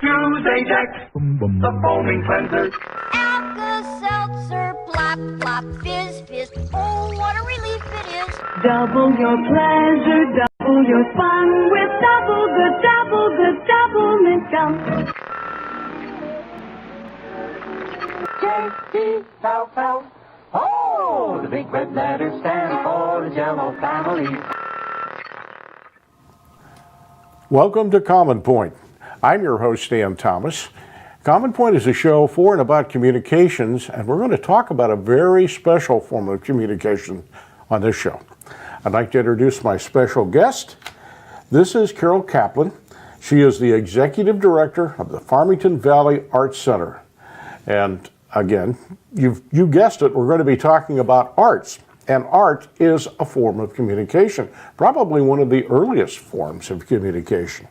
Jack, the foaming cleanser. Alka-Seltzer, plop, plop, fizz, fizz. Oh, what a relief it is. Double your pleasure, double your fun with double mint gum. J-E-L-L. Oh, the big red letters stand for the Jello family. Welcome to Common Point. I'm your host, Dan Thomas. Common Point is a show for and about communications, and we're going to talk about a very special form of communication on this show. I'd like to introduce my special guest. This is Carol Kaplan. She is the Executive Director of the Farmington Valley Arts Center. And again, you guessed it, we're going to be talking about arts. And art is a form of communication, probably one of the earliest forms of communication.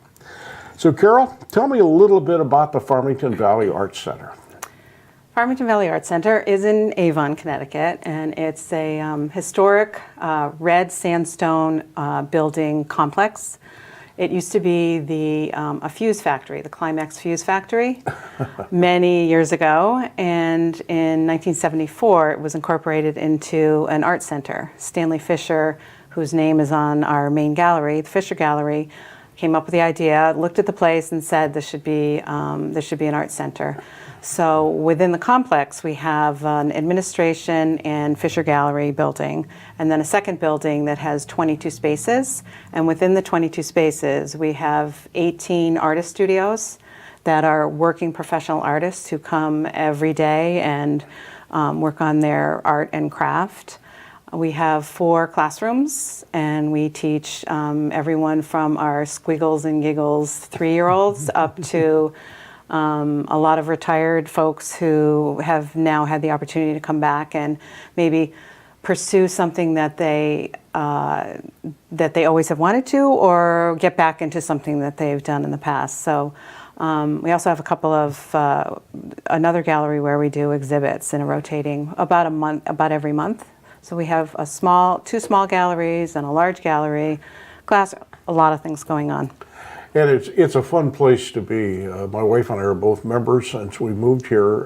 So Carol, tell me a little bit about the Farmington Valley Arts Center. Farmington Valley Arts Center is in Avon, Connecticut, and it's a historic red sandstone building complex. It used to be a fuse factory, the Climax Fuse Factory, many years ago, and in 1974 it was incorporated into an art center. Stanley Fisher, whose name is on our main gallery, the Fisher Gallery, came up with the idea, looked at the place and said this should be an art center. So within the complex we have an administration and Fisher Gallery building, and then a second building that has 22 spaces. And within the 22 spaces we have 18 artist studios that are working professional artists who come every day and work on their art and craft. We have 4 classrooms, and we teach everyone from our squiggles and giggles 3-year-olds up to a lot of retired folks who have now had the opportunity to come back and maybe pursue something that they always have wanted to, or get back into something that they've done in the past. So we also have a couple of another gallery where we do exhibits in a rotating about every month. So we have 2 small galleries and a large gallery, a lot of things going on. And it's a fun place to be. My wife and I are both members. Since we moved here,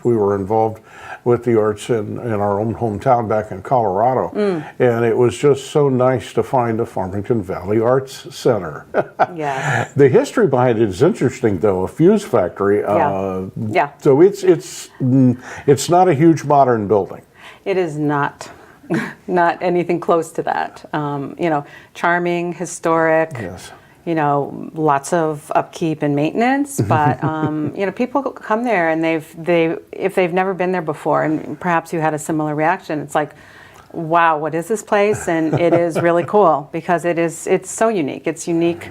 we were involved with the arts in our own hometown back in Colorado. And it was just so nice to find a Farmington Valley Arts Center. Yeah. The history behind it is interesting, though. A fuse factory. Yeah. So it's not a huge modern building. It is not anything close to that. Charming, historic. Yes. Lots of upkeep and maintenance, but people come there and if they've never been there before, and perhaps you had a similar reaction, it's like, wow, what is this place? And it is really cool because it's so unique. It's unique.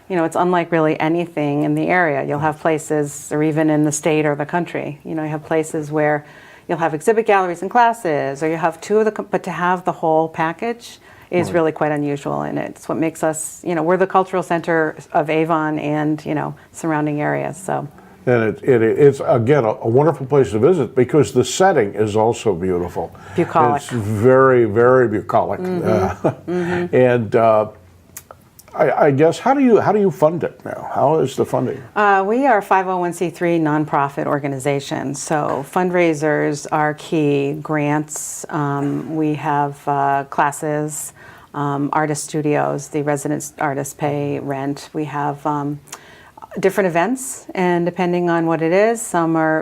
It's unlike really anything in the area. You'll have places, or even in the state or the country, you have places where you'll have exhibit galleries and classes, or you have 2 of but to have the whole package is really quite unusual, and it's what makes us, we're the cultural center of Avon and, surrounding areas, so. And it's again, a wonderful place to visit because the setting is also beautiful. Bucolic. It's very, very bucolic. And I guess, how do you fund it now? How is the funding? We are a 501c3 nonprofit organization, so fundraisers are key. Grants, we have classes, artist studios, the resident artists pay rent. We have different events, and depending on what it is,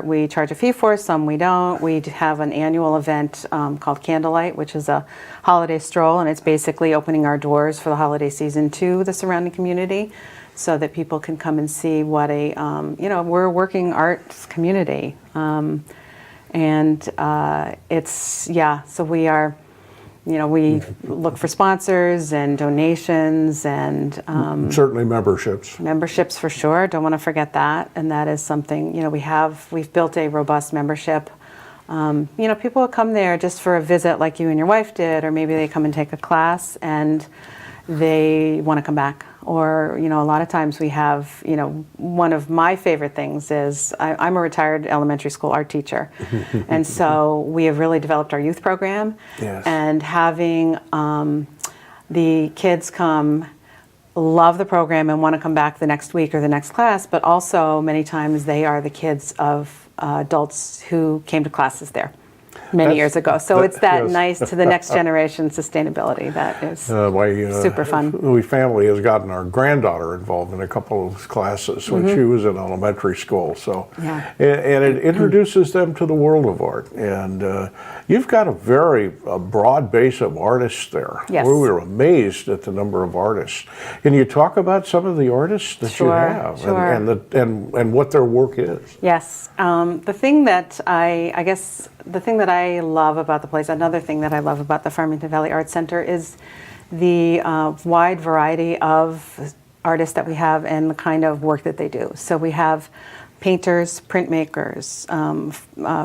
we charge a fee for, some we don't. We have an annual event called Candlelight, which is a holiday stroll, and it's basically opening our doors for the holiday season to the surrounding community so that people can come and see what we're a working arts community. So we are, we look for sponsors and donations and certainly memberships. Memberships for sure. Don't want to forget that. And that is something, we've built a robust membership. People will come there just for a visit like you and your wife did, or maybe they come and take a class and they want to come back. Or, a lot of times we have, one of my favorite things is I'm a retired elementary school art teacher. And so we have really developed our youth program. Yes. And having the kids come love the program and want to come back the next week or the next class, but also many times they are the kids of adults who came to classes there many years ago. So it's that yes. nice to the next generation sustainability that is super fun. My family has gotten our granddaughter involved in a couple of classes when she was in elementary school. So, and it introduces them to the world of art. And you've got a very broad base of artists there. Yes. We were amazed at the number of artists. Can you talk about some of the artists that you have and what their work is? Yes. The thing that the thing that I love about the place, another thing that I love about the Farmington Valley Arts Center is the wide variety of artists that we have and the kind of work that they do. So we have painters, printmakers,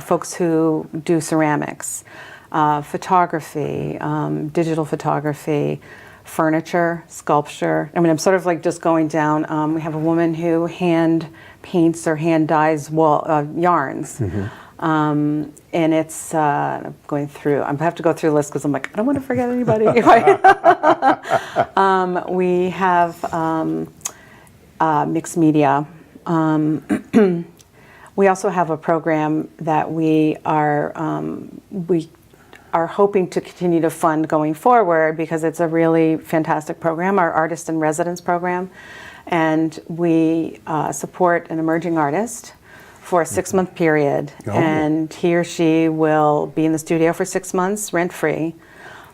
folks who do ceramics, photography, digital photography, furniture, sculpture. I mean, I'm sort of like just going down. We have a woman who hand paints or hand dyes yarns. And it's going through. I have to go through the list because I'm like, I don't want to forget anybody. We have mixed media. We also have a program that we are hoping to continue to fund going forward because it's a really fantastic program, our Artist in Residence program. And we support an emerging artist for a 6-month period, and he or she will be in the studio for 6 months, rent-free,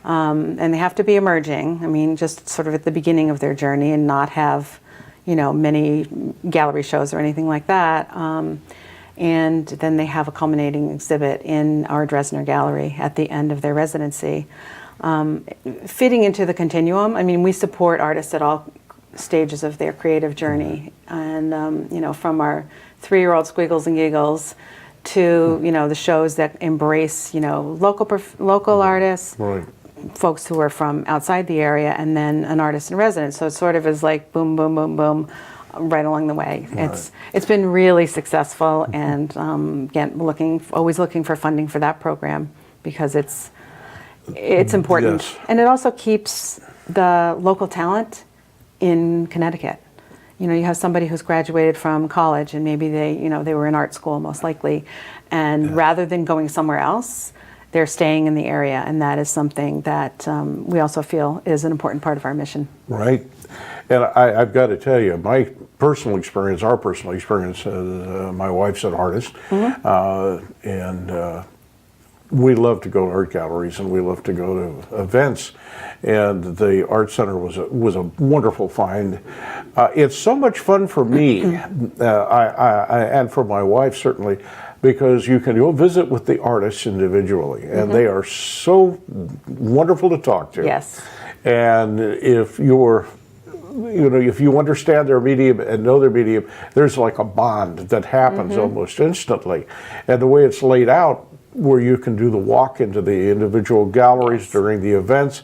and they have to be emerging. I mean, just sort of at the beginning of their journey, and not have, many gallery shows or anything like that. And then they have a culminating exhibit in our Dresdner Gallery at the end of their residency, fitting into the continuum. I mean, we support artists at all stages of their creative journey, and from our 3-year-old squiggles and giggles to the shows that embrace local artists, folks who are from outside the area, and then an artist in residence. So it sort of is like boom, boom, boom, boom, right along the way. It's been really successful, and again, always looking for funding for that program because it's important, and it also keeps the local talent in Connecticut. You have somebody who's graduated from college and maybe they were in art school most likely, and rather than going somewhere else, they're staying in the area, and that is something that we also feel is an important part of our mission. Right. And I've got to tell you, our personal experience, my wife's an artist, and we love to go to art galleries and we love to go to events, and the Art Center was a wonderful find. It's so much fun for me and for my wife certainly, because you can go visit with the artists individually, and they are so wonderful to talk to. Yes. And if you understand their medium and know their medium, there's like a bond that happens almost instantly. And the way it's laid out, where you can do the walk into the individual galleries during the events,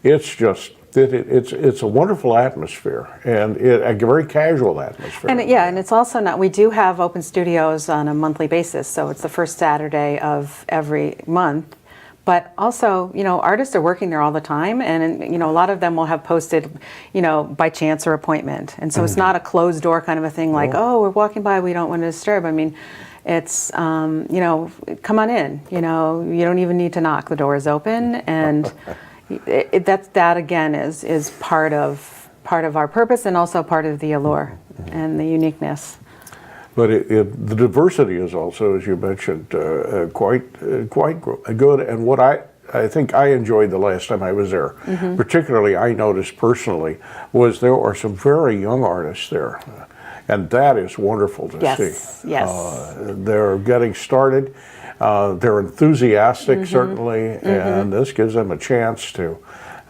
it's just it's a wonderful atmosphere, and a very casual atmosphere. And and it's also not. We do have open studios on a monthly basis, so it's the first Saturday of every month. But also, artists are working there all the time, and a lot of them will have posted, by chance or appointment, and so it's not a closed door kind of a thing. Like, we're walking by, we don't want to disturb. I mean, it's come on in. You don't even need to knock. The door is open, and that again is part of our purpose, and also part of the allure and the uniqueness. But the diversity is also, as you mentioned, quite good. And what I think I enjoyed the last time I was there, particularly I noticed personally, was there are some very young artists there. And that is wonderful to see. Yes. They're getting started. They're enthusiastic, certainly, and this gives them a chance to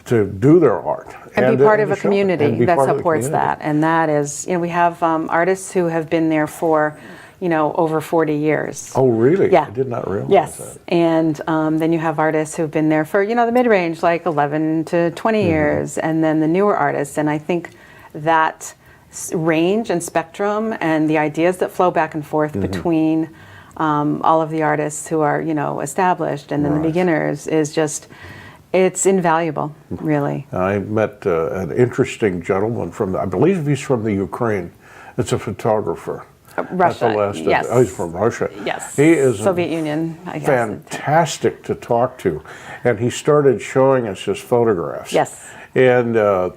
do their art. And be part of a community that supports that. And that is, we have artists who have been there for, over 40 years. Oh, really? Yeah. I did not realize that. And then you have artists who've been there for, the mid-range, like 11 to 20 years, and then the newer artists. And I think that range and spectrum and the ideas that flow back and forth between all of the artists who are, established and then the beginners is just, It's invaluable, really. I met an interesting gentleman I believe he's from the Ukraine. It's a photographer. Russia, yes. Oh, he's from Russia. Yes. He is Soviet Union, I guess. fantastic to talk to. And he started showing us his photographs. Yes. And the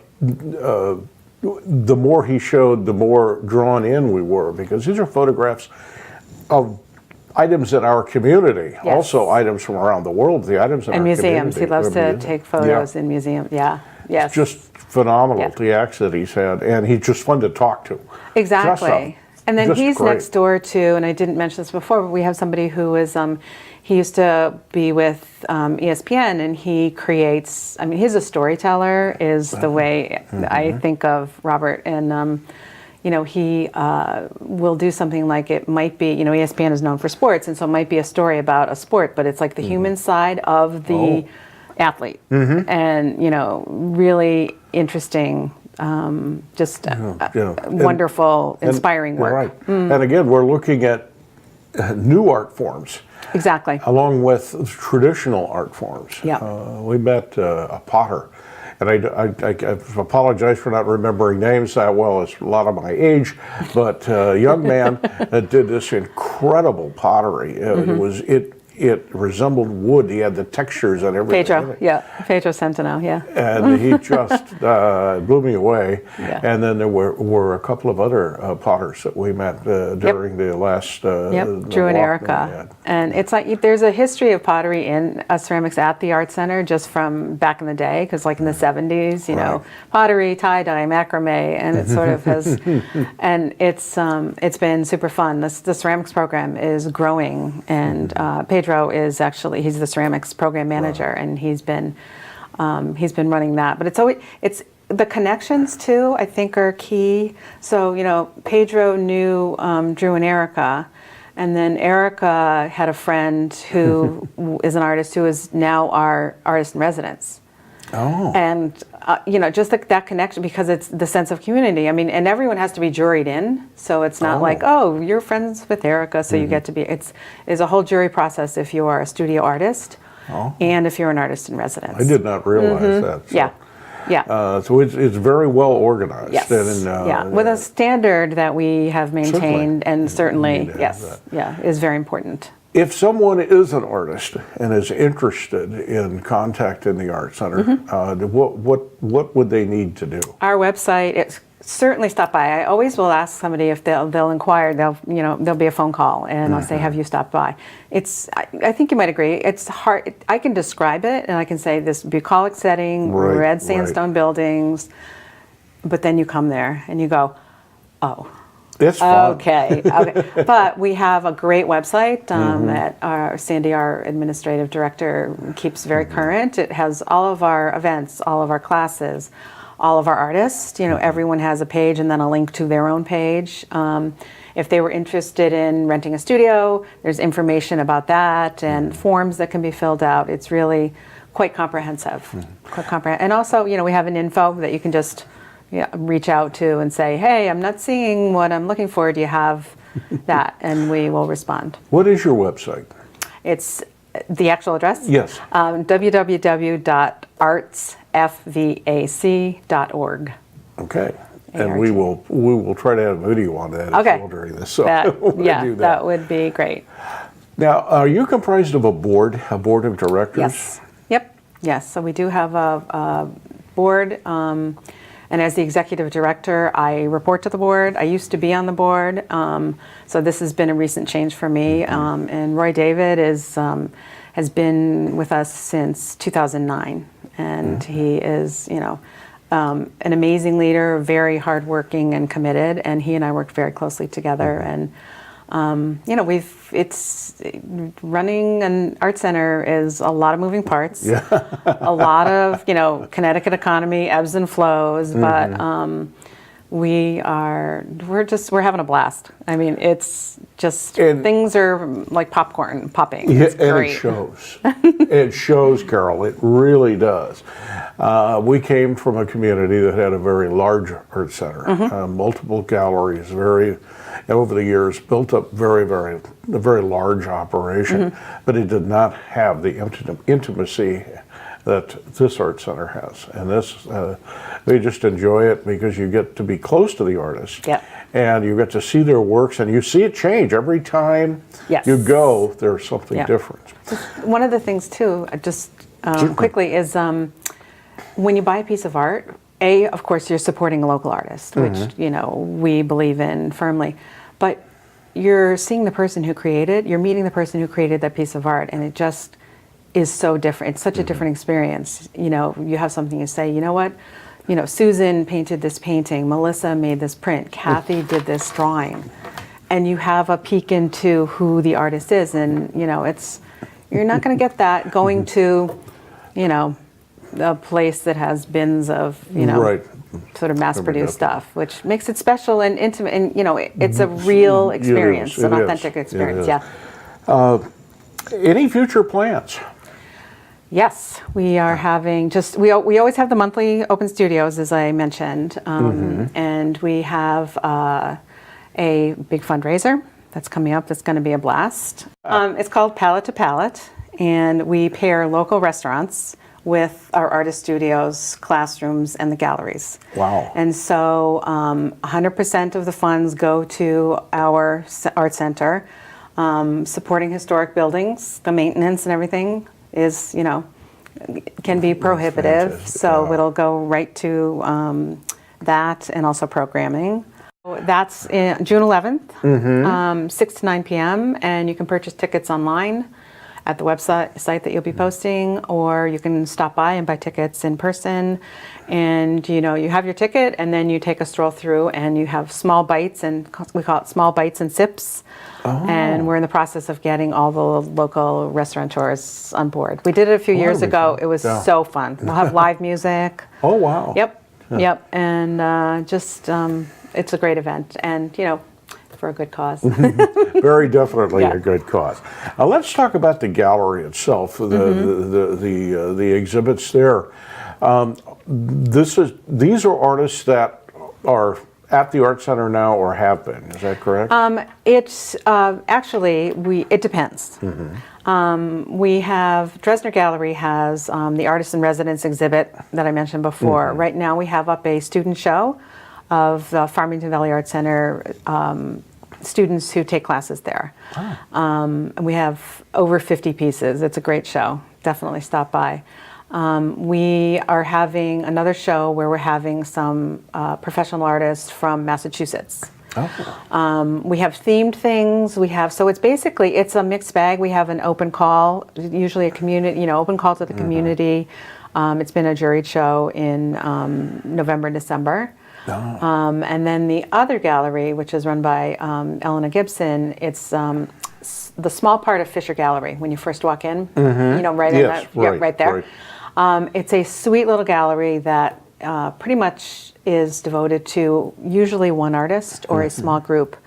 more he showed, the more drawn in we were, because these are photographs of items in our community, Yes. also items from around the world, the items in And our museums. community. He loves to take photos Yeah. in museums. Yeah. Yes. Just phenomenal, Yeah. the acts that he's had, and he's just fun to talk to. Exactly. And then just he's great. next door to, and I didn't mention this before, but we have somebody who is, he used to be with ESPN, and he creates, I mean, he's a storyteller, is the way I think of Robert. And, you know, he will do something like, it might be, you know, ESPN is known for sports, and so it might be a story about a sport, but it's like the human side of the athlete. And, you know, really interesting. Just wonderful, inspiring work. Right. And again, we're looking at new art forms. Exactly. Along with traditional art forms. Yeah. We met a potter. And I apologize for not remembering names that well. It's a lot of my age. But a young man that did this incredible pottery. It resembled wood. He had the textures and everything. Pedro Centeno, yeah. And he just blew me away. Yeah. And then there were a couple of other potters that we met during the last Drew and Erica. And it's like there's a history of pottery in ceramics at the Art Center just from back in the day, because like in the 70s, you know, pottery, tie-dye, macrame, and it sort of has, and it's been super fun. The ceramics program is growing, and Pedro is actually, he's the ceramics program manager, and he's been running that. But it's the connections too, I think, are key. So, you know, Pedro knew Drew and Erica, and then Erica had a friend who is an artist who is now our artist in residence. Oh. And, you know, just that connection, because it's the sense of community. I mean, and everyone has to be juried in. So it's not like, oh, you're friends with Erica, so you get to be. It's a whole jury process if you are a studio artist and if you're an artist in residence. I did not realize that. So. Yeah. Yeah. So it's very well organized. Yes. And, with a standard that we have maintained, and certainly, is very important. If someone is an artist and is interested in contacting the Art Center, what would they need to do? Our website, certainly stop by. I always will ask somebody if they'll inquire. There'll be a phone call, and I'll say, have you stopped by? I think you might agree. It's hard. I can describe it, and I can say this bucolic setting, red sandstone buildings, but then you come there and you go, oh. It's fun. Okay. But we have a great website that Sandy, our administrative director, keeps very current. It has all of our events, all of our classes, all of our artists. You know, everyone has a page and then a link to their own page. If they were interested in renting a studio, there's information about that and forms that can be filled out. It's really quite comprehensive. And also, you know, we have an info that you can just reach out to and say, hey, I'm not seeing what I'm looking for. Do you have that? And we will respond. What is your website? It's the actual address? Yes. www.artsfvac.org. Okay. And we will try to have a video on that as well during this. So that would be great. Now, are you comprised of a board of directors? Yes. Yep. Yes. So we do have a board. And as the executive director, I report to the board. I used to be on the board, so this has been a recent change for me. And Roy David has been with us since 2009, and he is, you know, an amazing leader, very hardworking and committed. And he and I worked very closely together. And you know, it's running an art center is a lot of moving parts, a lot of, you know, Connecticut economy ebbs and flows, but we're having a blast. I mean, it's just things are like popcorn popping. It's great. It shows. It shows, Carol. It really does. We came from a community that had a very large art center, multiple galleries, over the years built up a very large operation, but it did not have the intimacy that this art center has. And this, we just enjoy it because you get to be close to the artist. Yep. And you get to see their works, and you see it change every time Yes. you go. There's something Yeah. different. One of the things too, just quickly, is when you buy a piece of art, of course, you're supporting a local artist, which we believe in firmly, but you're seeing the person who created, you're meeting the person who created that piece of art, and it just is so different. It's such a different experience. You have something you say, you know what? Susan painted this painting, Melissa made this print, Kathy did this drawing, and you have a peek into who the artist is, and you're not going to get that going to, a place that has bins of, Right. sort of mass-produced stuff, which makes it special and intimate, and it's a real experience, an authentic experience. Yeah. Any future plans? Yes, we are having we always have the monthly open studios, as I mentioned, and we have a big fundraiser that's coming up that's going to be a blast. It's called Palette to Palette, and we pair local restaurants with our artist studios, classrooms, and the galleries. Wow. And so 100% of the funds go to our art center, supporting historic buildings. The maintenance and everything is, can be prohibitive. Fantastic. So Wow. it'll go right to that, and also programming. That's June 11th, 6 to 9 p.m., and you can purchase tickets online at the website that you'll be posting, or you can stop by and buy tickets in person. And you have your ticket, and then you take a stroll through, and you have small bites, and we call it small bites and sips. And we're in the process of getting all the local restaurateurs on board. We did it a few years ago. It was so fun. We'll have live music. Oh, wow. Yep. Yep. And it's a great event, and for a good cause. Very definitely Yeah. a good cause. Let's talk about the gallery itself, the exhibits there. These are artists that are at the Art Center now or have been. Is that correct? It's actually it depends. We have Dresdner Gallery has the Artist in Residence exhibit that I mentioned before. Right now we have up a student show of the Farmington Valley Art Center students who take classes there. And we have over 50 pieces. It's a great show. Definitely stop by. We are having another show where we're having some professional artists from Massachusetts. We have themed things. So it's a mixed bag. We have an open call, usually a community, open call to the community. It's been a juried show in November and December. And then the other gallery, which is run by Elena Gibson, it's the small part of Fisher Gallery when you first walk in, right in that, right there. Right. It's a sweet little gallery that pretty much is devoted to usually one artist or a small group.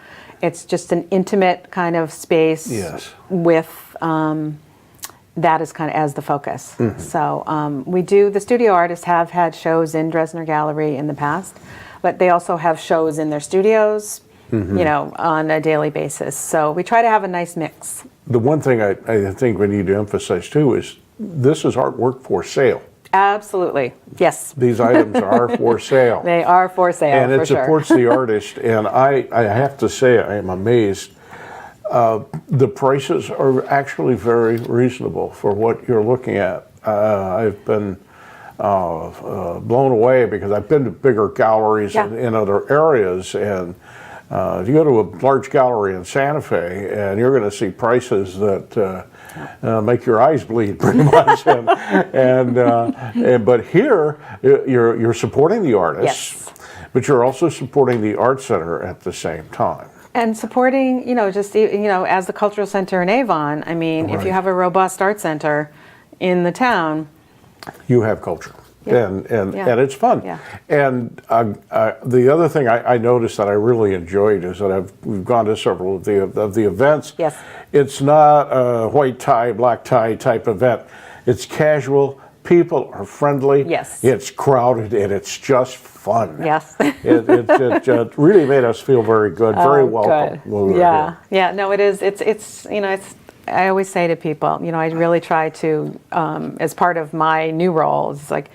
It's just an intimate kind of space with that is kind of as the focus. So the studio artists have had shows in Dresdner Gallery in the past, but they also have shows in their studios, on a daily basis. So we try to have a nice mix. The one thing I think we need to emphasize too is this is artwork for sale. Absolutely, yes. These items are for sale. They are for sale, and it supports the artist. And I have to say, I am amazed. The prices are actually very reasonable for what you're looking at. I've been blown away because I've been to bigger galleries in other areas, and you go to a large gallery in Santa Fe, and you're going to see prices that make your eyes bleed, pretty much. But here, you're supporting the artists, but you're also supporting the Art Center at the same time. And supporting, as the cultural center in Avon. I mean, if you have a robust art center in the town, you have culture. And it's fun. Yeah. And the other thing I noticed that I really enjoyed is that we've gone to several of the events. Yes. It's not a white tie, black tie type event. It's casual. People are friendly. Yes. It's crowded, and it's just fun. Yes. It really made us feel very good, very welcome. Good. When we were here. Yeah. No, it is. It's I always say to people, I really try to, as part of my new role, it's like,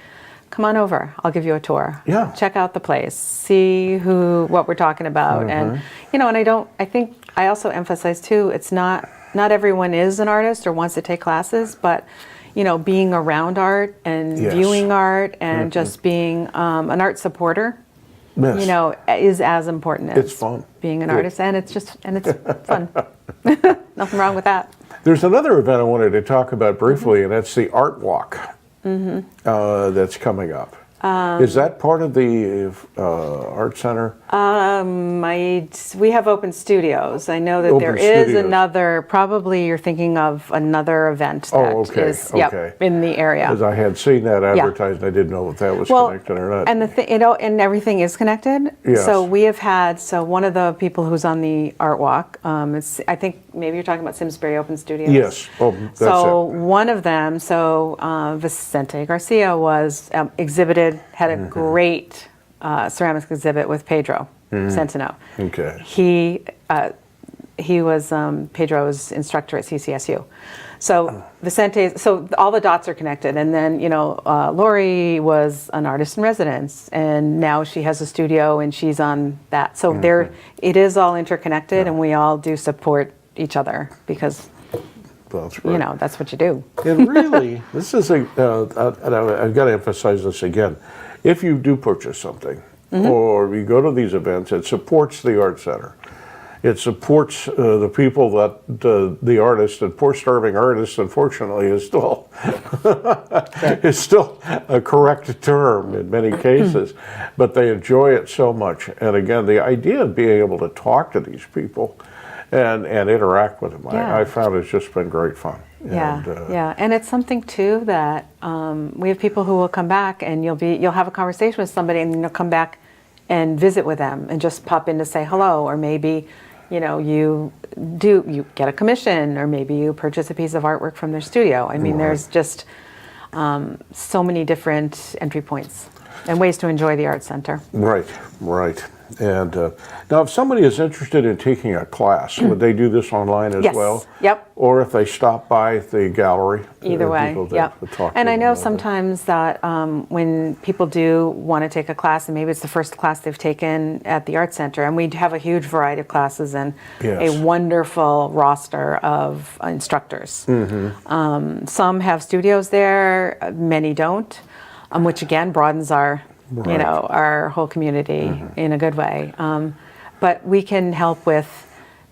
come on over, I'll give you a tour. Yeah. Check out the place, see what we're talking about. And, and I think I also emphasize too, it's not everyone is an artist or wants to take classes, but, being around art and Yes. viewing art and just being an art supporter, Yes. is as important as It's fun. being an Yeah. artist, and it's fun. Nothing wrong with that. There's another event I wanted to talk about briefly, and that's the Art Walk that's coming up. Is that part of the Art Center? We have open studios. I know that Open there is studios. another, probably you're thinking of another event that Oh, okay, is okay. in the area. Because I had seen that advertised, I didn't know if that was connected or not. And and everything is connected. Yes. So we have had, one of the people who's on the Art Walk, I think maybe you're talking about Simsbury Open Studios. Yes, that's So it. one of them, Vicente Garcia was exhibited, had a great ceramics exhibit with Pedro Centeno. Okay. He was Pedro's instructor at CCSU. So Vicente, so all the dots are connected. And then, Lori was an artist in residence, and now she has a studio and she's on that. So it is all interconnected, and we all do support each other because, That's right. that's what you do. And really, this is and I've got to emphasize this again. If you do purchase something, or you go to these events, it supports the Art Center. It supports the people that the artist, and poor starving artist, unfortunately, is still a correct term in many cases, but they enjoy it so much. And again, the idea of being able to talk to these people and interact with them, Yeah. I found it's just been great fun. Yeah, And, and it's something too that we have people who will come back, and you'll have a conversation with somebody, and you'll come back and visit with them, and just pop in to say hello, or maybe you get a commission, or maybe you purchase a piece of artwork from their studio. I mean, there's just so many different entry points and ways to enjoy the Art Center. Right. And now, if somebody is interested in taking a class, would they do this online as Yes. well? Yep. Or if they stop by the gallery? Either way, people that yep. would talk to And I them know about sometimes that when people do want to take a class, and maybe it's the first class they've taken at the Art Center, and we have a huge variety of classes and Yes. a wonderful roster of instructors. Some have studios there, many don't, which again broadens our Right. our whole community in a good way. But we can help with,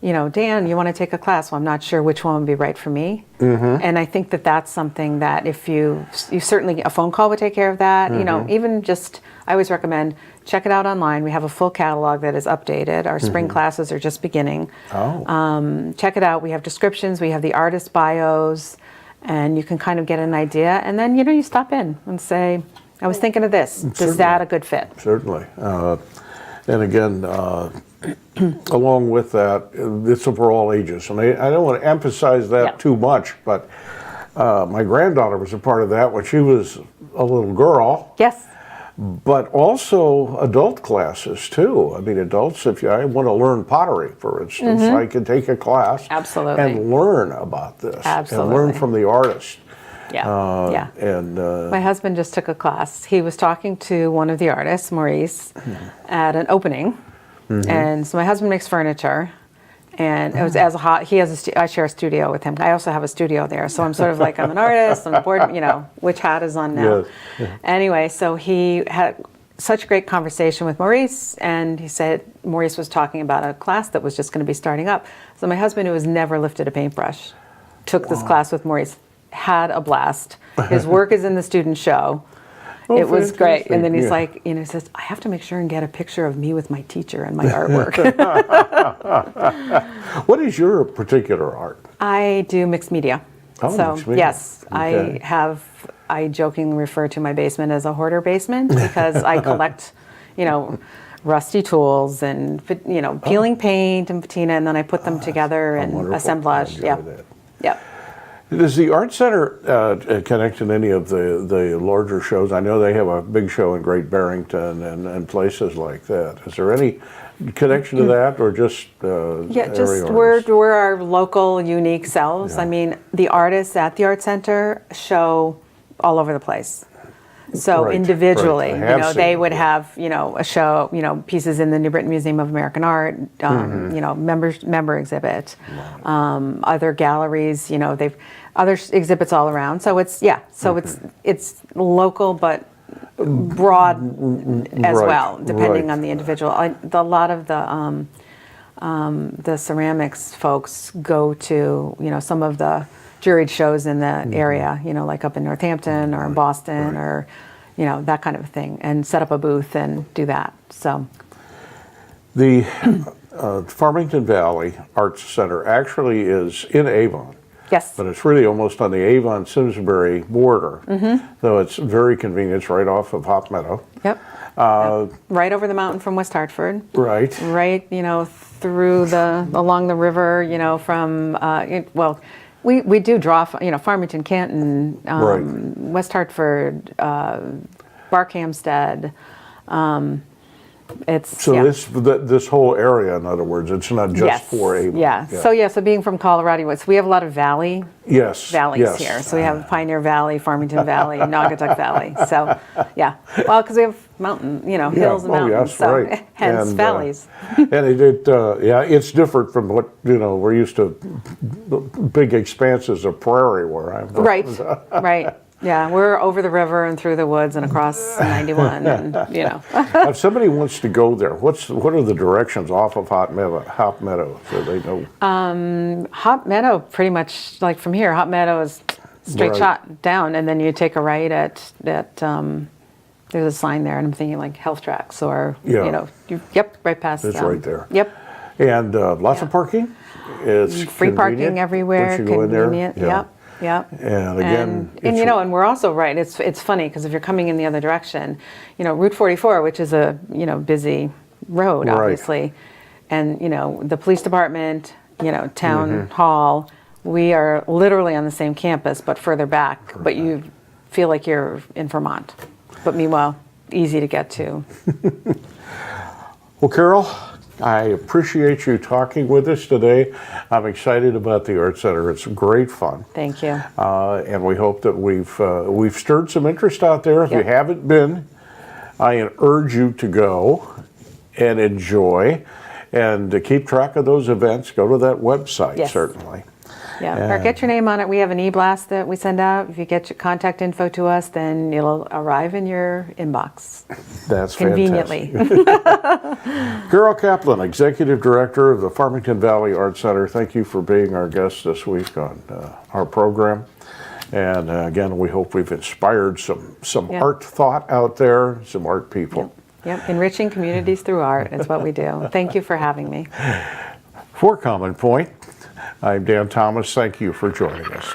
Dan, you want to take a class? Well, I'm not sure which one would be right for me. And I think that that's something that if you certainly, a phone call would take care of that. Even just, I always recommend, check it out online. We have a full catalog that is updated. Our spring classes are just beginning. Oh. Check it out. We have descriptions. We have the artist bios, and you can kind of get an idea. And then, you stop in and say, I was thinking of this. Is that a good fit? Certainly. And again, along with that, it's for all ages. And I don't want to emphasize that Yeah. too much, but my granddaughter was a part of that when she was a little girl. Yes. But also adult classes too. I mean, adults, if I want to learn pottery, for instance, I can take a class Absolutely. and learn about this. Absolutely. And learn from the artist. Yeah. And My husband just took a class. He was talking to one of the artists, Maurice, at an opening. And so my husband makes furniture. And it was I share a studio with him. I also have a studio there. So I'm sort of like, I'm an artist, I'm a board, which hat is on now. Yes. Anyway, so he had such a great conversation with Maurice, and he said Maurice was talking about a class that was just going to be starting up. So my husband, who has never lifted a paintbrush, took this class with Maurice, had a blast. His work is in the student show. Oh, It was great. And then he's fantastic. like, he says, I have to make sure and get a picture of me with my teacher and my artwork. What is your particular art? I do mixed media. Oh, So mixed media. yes, Okay. I jokingly refer to my basement as a hoarder basement because I collect, rusty tools and, peeling paint and patina, and then I put them together and wonderful. I assemblage. enjoy Yep. that. Yep. Does the Art Center connect in any of the larger shows? I know they have a big show in Great Barrington and places like that. Is there any connection to that, or just Yeah, just area we're artists? our local, unique selves. Yeah. I mean, the artists at the Art Center show all over the place. So Right, individually, right. I have they seen, would yeah. have, a show, pieces in the New Britain Museum of American Art, member exhibit, other galleries, they've other exhibits all around. So it's it's local but broad as Right, well, depending right. on the individual. A lot of the ceramics folks go to, some of the juried shows in the area, like up in Northampton or in Boston or, that kind of thing, and set up a booth and do that. So The Farmington Valley Arts Center actually is in Avon, yes, but it's really almost on the Avon-Simsbury border. So it's very convenient. It's right off of Hop Meadow. yep, right over the mountain from West Hartford. Right. Right, through along the river, from we do draw, Farmington, Canton, Right. West Hartford, Barkhamsted. It's So yeah. this whole area, in other words, it's not just Yes. for Avon. Yeah. So being from Colorado, so we have a lot of valleys Yes. yes. here. So we have Pioneer Valley, Farmington Valley, Naugatuck Valley. So yeah, well, because we have hills and Oh, mountains, yes, so right. hence And, valleys. And it's different from what we're used to, big expanses of prairie where I'm from. Right. Right. Yeah, we're over the river and through the woods and across 91, and If somebody wants to go there, what are the directions off of Hop Meadow, so they know? Hop Meadow, pretty much like from here. Hop Meadow is straight Right. shot down, and then you take a right at there's a sign there, and I'm thinking like Health Tracks or Yeah. right past. It's right there. Yep. And lots of parking? It's Free parking convenient everywhere. once you go in there? Convenient. Yeah. Yep. Yep. And again, and and we're also right. It's funny because if you're coming in the other direction, Route 44, which is a busy road, Right. obviously, and the police department, town Mm-hmm. hall, we are literally on the same campus but further back. But you feel like you're in Vermont, but meanwhile, easy to get to. Well, Carol, I appreciate you talking with us today. I'm excited about the Art Center. It's great fun. Thank you. And we hope that we've stirred some interest out there. If you Yep. haven't been, I urge you to go and enjoy and to keep track of those events. Go to that website, Yes. certainly. Yeah, or get your name on it. We have an e-blast that we send out. If you get your contact info to us, then it'll arrive in your inbox That's conveniently. fantastic. Carol Kaplan, Executive Director of the Farmington Valley Art Center, thank you for being our guest this week on our program. And again, we hope we've inspired some Yeah. art thought out there, some art people. Yep, enriching communities through art is what we do. Thank you for having me. For Common Point, I'm Dan Thomas. Thank you for joining us.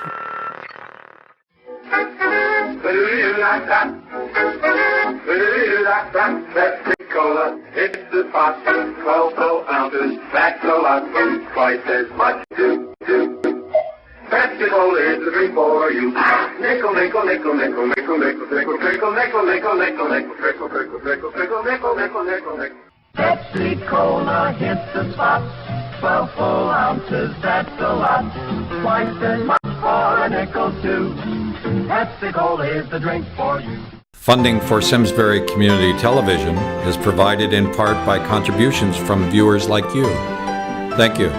Pepsi-Cola, it's the spot. 12 full ounces, that's a lot. Twice as much to do. Pepsi-Cola is the drink for you. Nickel, nickel, nickel, nickel, nickel, nickel, nickel, nickel, nickel, nickel, nickel, nickel, nickel, nickel, nickel, nickel, nickel, nickel, nickel, nickel. Pepsi-Cola hits the spot. 12 full ounces, that's a lot. Twice as much for a nickel too. Pepsi-Cola is the drink for you. Funding for Simsbury Community Television is provided in part by contributions from viewers like you. Thank you.